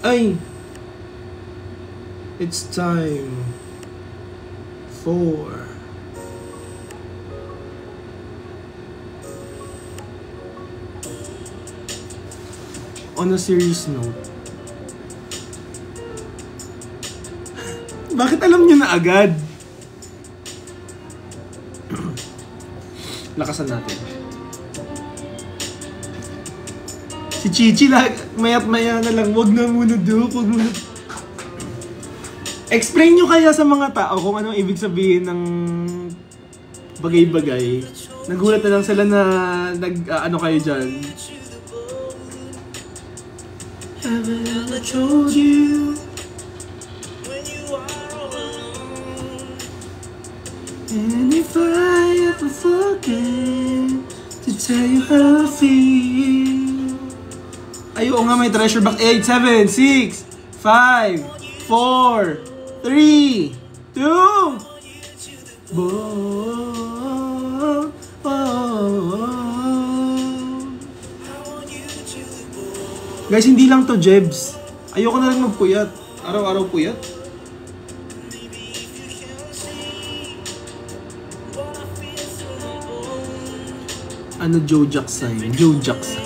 Ay! It's time for on a serious note. Bakit alam niyo na agad? Lakasan natin. Si Chichi, maya't maya na lang, wag na muna Dok, wag muna. Explain nyo kaya sa mga tao kung anong ibig sabihin ng bagay-bagay. Nagulat na lang sila na ano kayo dyan. Haven't I told you when you are all alone? And if I ever forget to tell you how I feel. Ay, oo nga, may treasure box. 8, 7, 6, 5, 4, 3, 2, Guys, hindi lang to, Jebs. Ayoko na rin magpuyat. Araw-araw puyat. Ano Joe Jackson? Joe Jackson.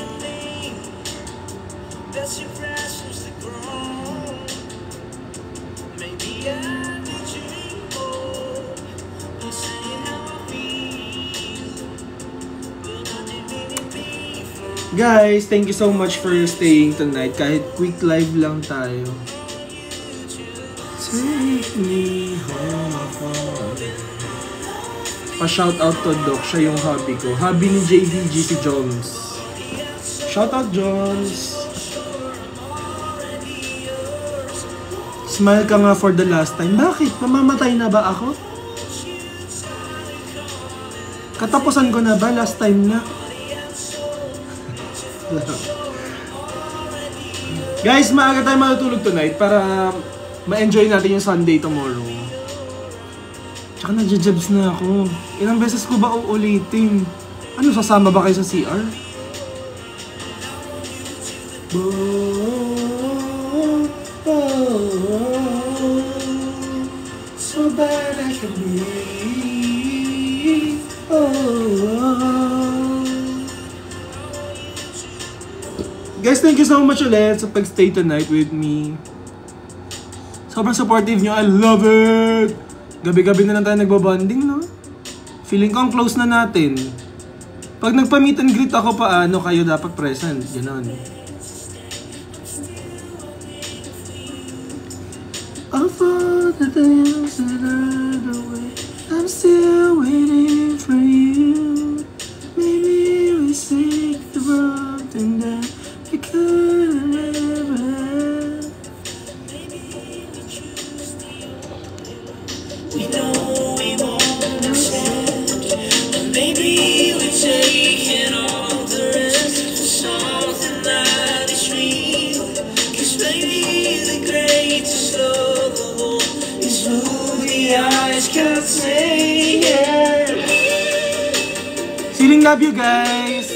Guys, thank you so much for staying tonight. Kahit quick live lang tayo. Take me home. Pa-shoutout to Doc. Siya yung hobby ko. Hobby ni JDG si Jones. Shoutout Jones. Smile ka nga for the last time. Bakit? Mamamatay na ba ako? Katapusan ko na ba? Last time na? Guys, maaga tayo matutulog tonight para ma-enjoy natin yung Sunday tomorrow. Tsaka nagja-jabs na ako. Ilang beses ko ba uulitin? Ano, sasama ba kayo sa CR? So bad I can be. Guys, thank you so much ulit sa pag-stay tonight with me. Sobrang supportive nyo. I love it! Gabi-gabi na lang tayo nagbabonding, no? Feeling ko ang close na natin. Pag nagpa-meet and greet ako paano, kayo dapat present. Ganon. Of all the things that are the way, I'm still waiting for you. Maybe we seek the road and then we could never. We know we won't accept, but maybe we're taking all the rest for something that is real. 'Cause maybe the greatest love of all is who the eyes can't say. Yeah. Feeling love you guys.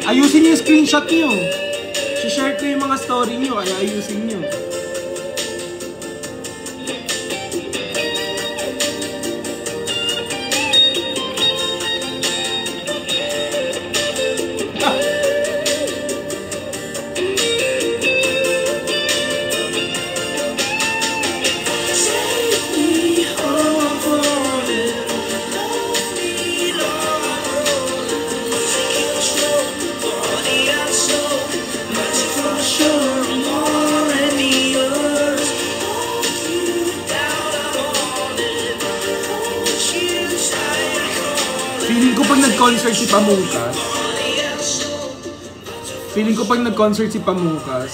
Ayusin niyo yung screenshot niyo. Share ko yung mga story niyo, kaya ayusin niyo. Nag-concert si Pamungkas. Feeling ko pag nag-concert si Pamungkas,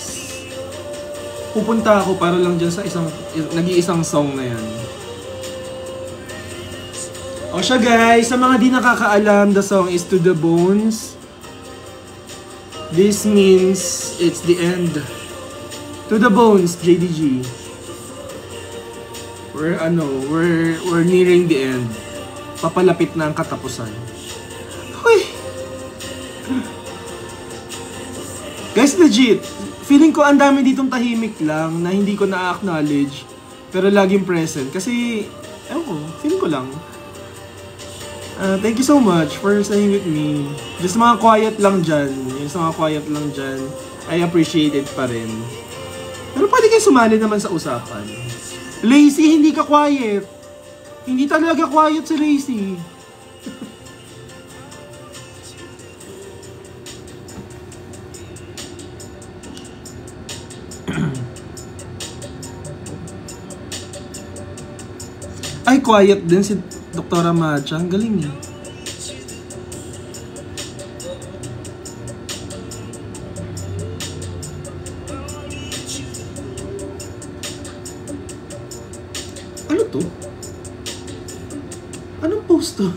pupunta ako para lang dyan sa nag-iisang song na yan. O siya guys, sa mga di nakakaalam, the song is To The Bones. This means it's the end. To the bones, JDG. We're nearing the end. Papalapit na ang katapusan. Uy! Guys, legit. Feeling ko ang dami ditong tahimik lang na hindi ko na-acknowledge. Pero laging present. Kasi, ewan ko, feeling ko lang. Thank you so much for staying with me. Just mga quiet lang dyan. Just mga quiet lang dyan. I appreciate it pa rin. Pero pwede kayo sumali naman sa usapan. Lazy, hindi ka quiet. Hindi talaga quiet si Lazy. Ay, quiet din si Dr. Macha. Ang galing eh. Ano to? Anong post to?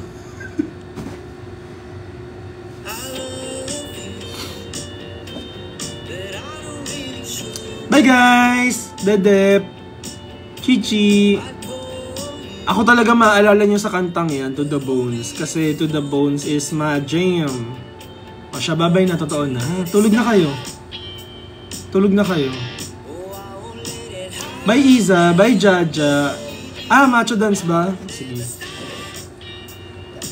Bye guys! Dedep! Chichi! Ako talaga maalala nyo sa kantang yan, To The Bones. Kasi To The Bones is my jam. O siya, babay na, totoo na. Tulog na kayo. Tulog na kayo. Bye Iza, bye Jaja. Macho dance ba? Sige.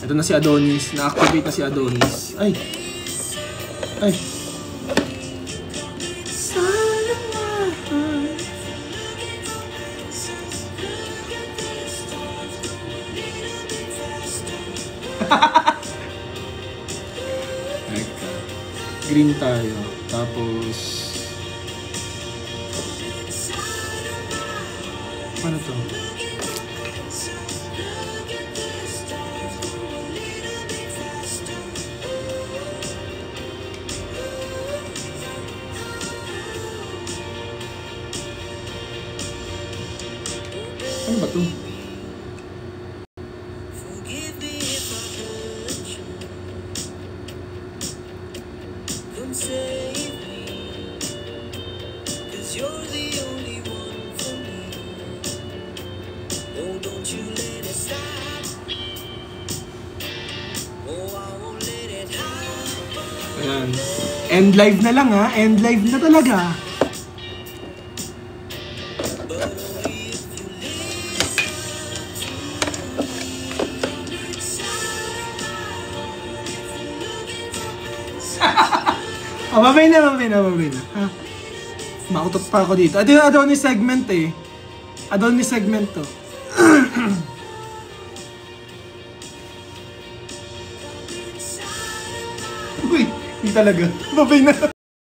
Ito na si Adonis. Na-activate na si Adonis. Ay. Ay. Green tayo. Tapos ano to? Ano ba to? Ayan. End live na lang ha. End live na talaga. Babay na. Ha? Makutot pa ako dito. Ito yung Adonis segment eh. Adonis segment to. Uy, hindi talaga. Babay na.